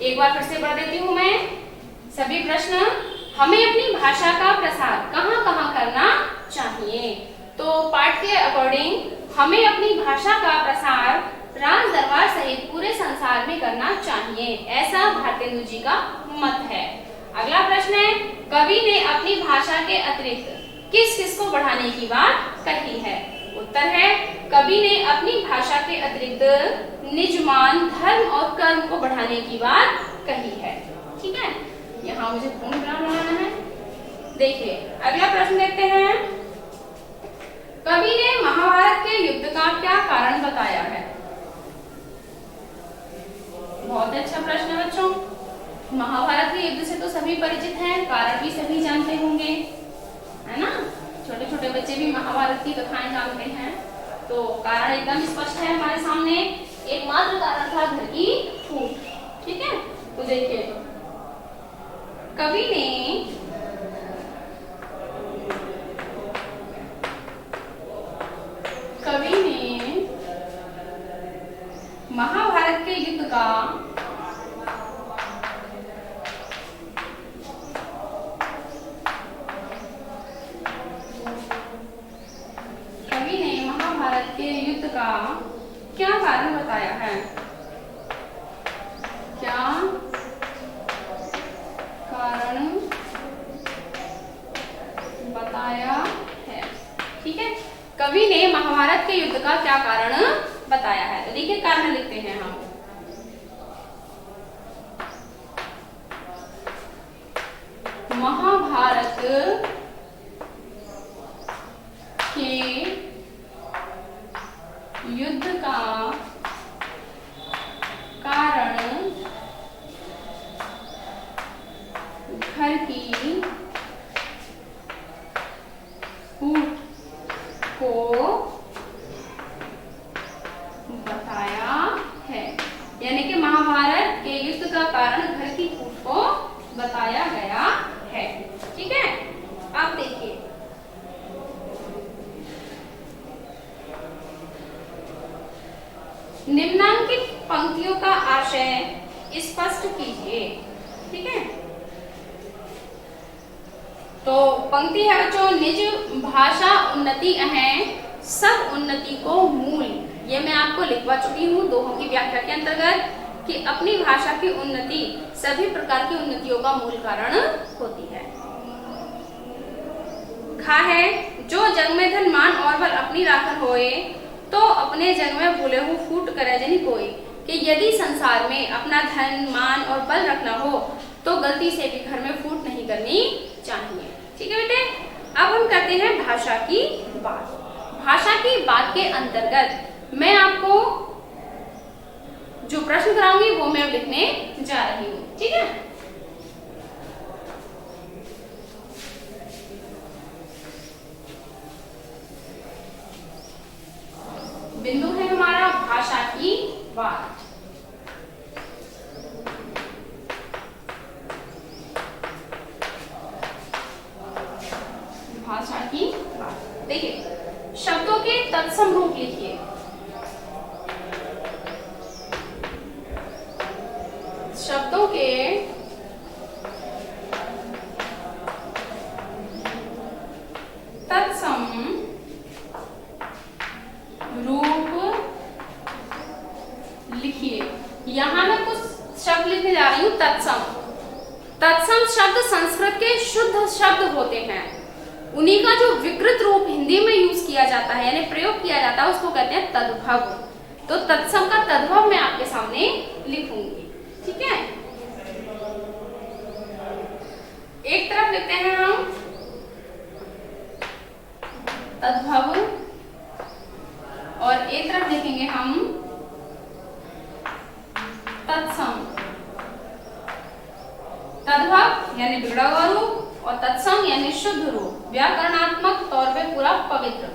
एक बार फिर से पढ़ देती हूँ मैं सभी प्रश्न। हमें अपनी भाषा का प्रसार कहाँ कहाँ करना चाहिए? तो पाठ के अकॉर्डिंग हमें अपनी भाषा का प्रसार राज दरबार सहित पूरे संसार में करना चाहिए, ऐसा भारतेंदु जी का मत है। अगला प्रश्न है, कवि ने अपनी भाषा के अतिरिक्त किस किस को बढ़ाने की बात कही है? उत्तर है, कवि ने अपनी भाषा के अतिरिक्त निजमान, धर्म और कर्म को बढ़ाने की बात कही है। ठीक है, यहाँ मुझे पूर्ण विराम लगाना है। देखिए अगला प्रश्न देखते हैं, कवि ने महाभारत के युद्ध का क्या कारण बताया है? बहुत अच्छा प्रश्न है बच्चों। महाभारत के युद्ध से तो सभी परिचित हैं, कारण भी सभी जानते होंगे, है ना? छोटे छोटे बच्चे भी महाभारत की कथाएं जानते हैं, तो कारण एकदम स्पष्ट है हमारे सामने। एकमात्र कारण था घर की फूट। ठीक है, तो देखिए कवि ने महाभारत के युद्ध का क्या कारण बताया है? क्या कारण बताया है? ठीक है, कवि ने महाभारत के युद्ध का क्या कारण बताया है? तो देखिए कारण लिखते हैं हम। महाभारत के युद्ध का कारण घर की फूट को बताया है, यानी कि महाभारत के युद्ध का कारण घर की फूट को बताया गया है। ठीक है, अब देखिए निम्नांकित पंक्तियों का आशय स्पष्ट कीजिए। ठीक है, तो पंक्ति है बच्चों, निज भाषा उन्नति अहं, सब उन्नति को मूल। ये मैं आपको लिखवा चुकी हूँ दोहों की व्याख्या के अंतर्गत कि अपनी भाषा की उन्नति सभी प्रकार की उन्नतियों का मूल कारण होती है। खा है, जो जग में धन मान और बल अपनी राखन होए, तो अपने जग में भूले हो फूट करे जनी कोई। कि यदि संसार में अपना धन मान और बल रखना हो तो गलती से भी घर में फूट नहीं करनी चाहिए। ठीक है बेटे, अब हम करते हैं भाषा की बात। भाषा की बात के अंतर्गत मैं आपको जो प्रश्न कराऊंगी वो मैं लिखने जा रही हूँ। ठीक है, बिंदु है हमारा भाषा की बात। भाषा की बात, देखिए शब्दों के तत्सम रूप लिखिए। शब्दों के तत्सम रूप लिखिए। यहां मैं कुछ शब्द लिखने जा रही हूं। तत्सम, तत्सम शब्द संस्कृत के शुद्ध शब्द होते हैं, उन्हीं का जो विकृत रूप हिंदी में यूज किया जाता है यानी प्रयोग किया जाता है उसको कहते हैं तद्भव। तो तत्सम का तद्भव मैं आपके सामने लिखूंगी। ठीक है, एक तरफ लिखते हैं हम तद्भव और एक तरफ लिखेंगे हम तत्सम। तद्भव यानी बिगड़ा हुआ रूप और तत्सम यानी शुद्ध रूप, व्याकरणात्मक तौर पे पूरा पवित्र।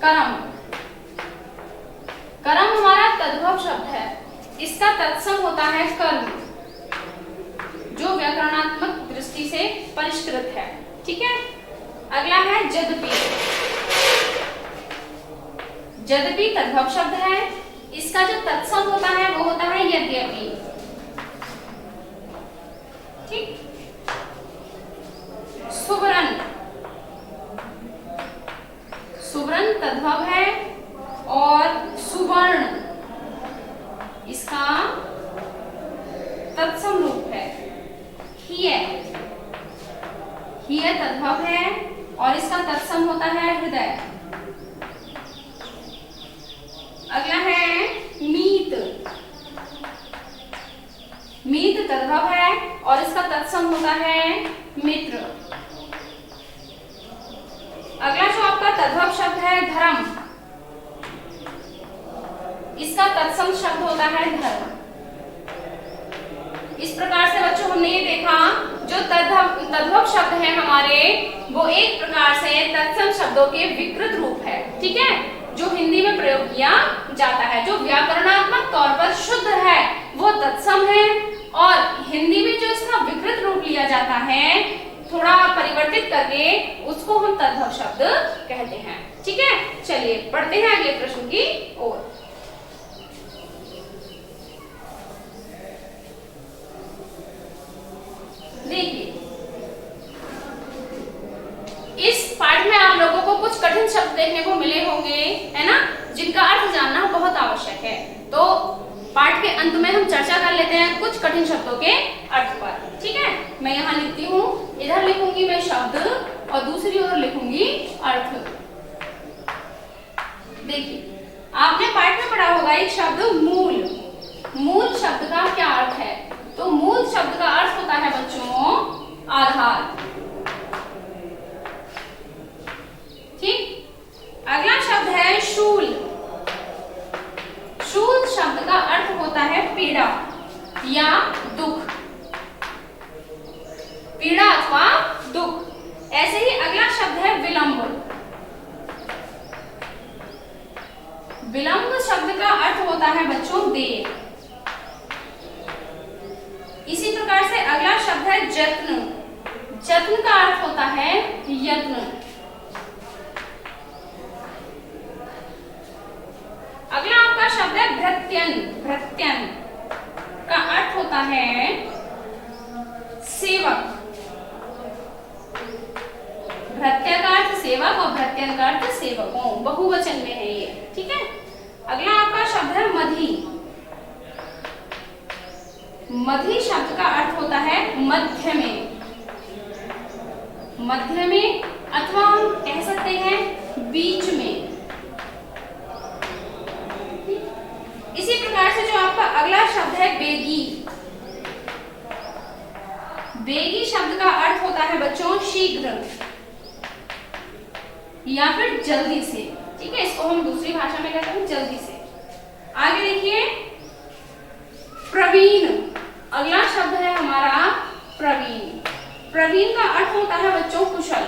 कर्म, कर्म हमारा तद्भव शब्द है, इसका तत्सम होता है कर्म, जो व्याकरणात्मक दृष्टि से परिष्कृत है। ठीक है, अगला है यद्यपि। यद्यपि तद्भव शब्द है, इसका जो तत्सम होता है वो होता है यद्यपि। तद्भव है, और सुवर्ण इसका तत्सम रूप है। हिय तद्भव है और इसका तत्सम होता है हृदय। अगला है मीत। मीत तद्भव है और इसका तत्सम होता है मित्र। अगला जो आपका तद्भव शब्द है धर्म, इसका तत्सम शब्द होता है धर्म। इस प्रकार से बच्चों हमने ये देखा जो तद्भव शब्द है हमारे, वो एक प्रकार से तत्सम शब्दों के विकृत रूप है, ठीक है, जो हिंदी में प्रयोग किया जाता है। जो व्याकरणात्मक तौर पर शुद्ध है वो तत्सम है, और हिंदी में जो इसका विकृत रूप लिया जाता है थोड़ा परिवर्तित करके, उसको हम तद्भव शब्द कहते हैं, ठीक है। चलिए पढ़ते हैं अगले प्रश्न की ओर। देखिए, इस पाठ में आप लोगों को कुछ कठिन शब्द देखने को मिले होंगे, है ना, जिनका अर्थ जानना बहुत आवश्यक है। तो पाठ के अंत में हम चर्चा कर लेते हैं कुछ कठिन शब्दों के अर्थ पर, ठीक है। मैं यहाँ लिखती हूँ, इधर लिखूंगी मैं शब्द और दूसरी ओर लिखूंगी अर्थ। देखिए, आपने पाठ में पढ़ा होगा एक शब्द मूल। मूल शब्द का क्या अर्थ है? तो मूल शब्द का अर्थ होता है बच्चों आधार, ठीक। अगला शब्द है शूल। शूल शब्द का अर्थ होता है पीड़ा या दुख, पीड़ा अथवा दुख। ऐसे ही अगला शब्द है विलंब। विलंब शब्द का अर्थ होता है बच्चों देर। इसी प्रकार से अगला शब्द है जत्न। जत्न का अर्थ होता है यत्न। अगला आपका शब्द है भृत्यन। भृत्यन का अर्थ होता है सेवक। भृत्य का अर्थ सेवक और भृत्यन का अर्थ सेवकों, बहुवचन में है ये, ठीक है। अगला आपका शब्द है मधी। मधी शब्द का अर्थ होता है मध्य में। मध्य में अथवा हम कह सकते हैं बीच में। इसी प्रकार से जो आपका अगला शब्द है बेगी। बेगी शब्द का अर्थ होता है बच्चों शीघ्र या फिर जल्दी से, ठीक है। इसको हम दूसरी भाषा में कहते हैं जल्दी से। आगे देखिए प्रवीण। अगला शब्द है हमारा प्रवीण। प्रवीण का अर्थ होता है बच्चों कुशल।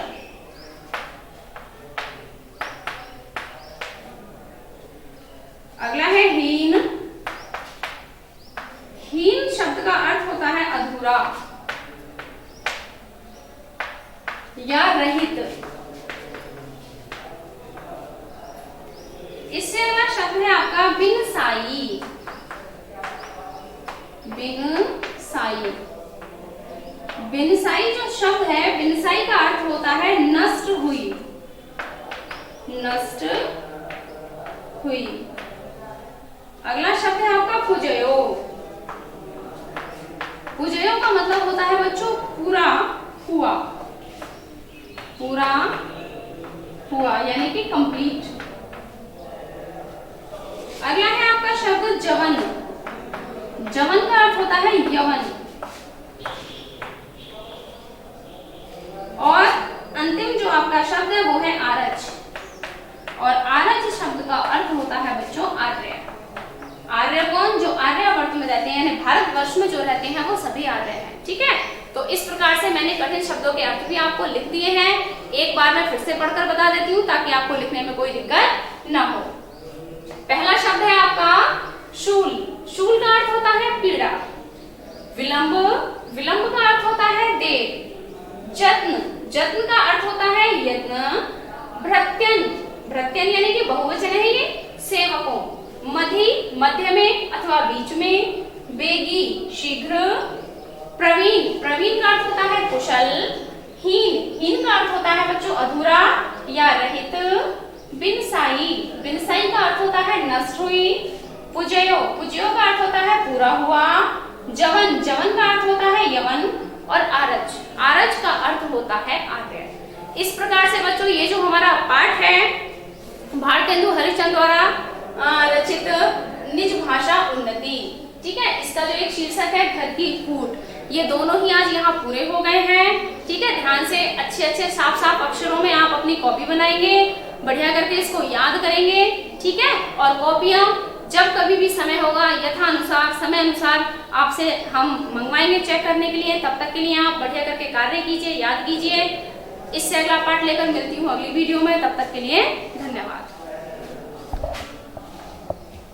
अगला है हीन। हीन शब्द का अर्थ होता है अधूरा या रहित। इससे अगला शब्द है आपका बिनसाई। बिनसाई। बिनसाई जो शब्द है, बिनसाई का अर्थ होता है नष्ट हुई। नष्ट हुई। अगला शब्द है आपका पुजयो। पुजयो का मतलब होता है बच्चों पूरा हुआ। पूरा हुआ यानी कि कंप्लीट। अगला है आपका शब्द जवन। जवन का अर्थ होता है यवन। और अंतिम जो आपका शब्द है वो है आरज। और आरज शब्द का अर्थ होता है बच्चों आर्य। आर्य कौन? जो आर्यावर्त में रहते हैं, यानी भारतवर्ष में जो रहते हैं वो सभी आर्य हैं, ठीक है। तो इस प्रकार से मैंने कठिन शब्दों के अर्थ भी आपको लिख दिए हैं। एक बार मैं फिर से पढ़कर बता देती हूँ ताकि आपको लिखने में कोई दिक्कत ना हो। पहला शब्द है आपका शूल। शूल का अर्थ होता है पीड़ा। विलंब। विलंब का अर्थ होता है देर। जत्न। जत्न का अर्थ होता है यत्न। भृत्यन। भृत्यन यानी कि बहुवचन है ये, सेवकों। मधी मध्य में अथवा बीच में। बेगी शीघ्र। प्रवीण। प्रवीण का अर्थ होता है कुशल। हीन। हीन का अर्थ होता है बच्चों अधूरा या रहित। बिनसाई, बिनसाई का अर्थ होता है नष्ट हुई। पुजयो, पुजयो का अर्थ होता है पूरा हुआ। जवन, जवन का अर्थ होता है यवन। और आरज, आरज का अर्थ होता है आर्य। इस प्रकार से बच्चों ये जो हमारा पाठ है भारतेंदु हरिश्चंद्र द्वारा रचित निज भाषा उन्नति, ठीक है, इसका जो एक शीर्षक है घर की फूट, ये दोनों ही आज यहाँ पूरे हो गए हैं। ठीक है, ध्यान से अच्छे अच्छे साफ साफ अक्षरों में आप अपनी कॉपी बनाएंगे, बढ़िया करके इसको याद करेंगे। ठीक है, और कॉपियां जब कभी भी समय होगा यथानुसार समय अनुसार आपसे हम मंगवाएंगे चेक करने के लिए। तब तक के लिए आप बढ़िया करके कार्य कीजिए, याद कीजिए। इससे अगला पाठ लेकर मिलती हूँ अगली वीडियो में। तब तक के लिए धन्यवाद।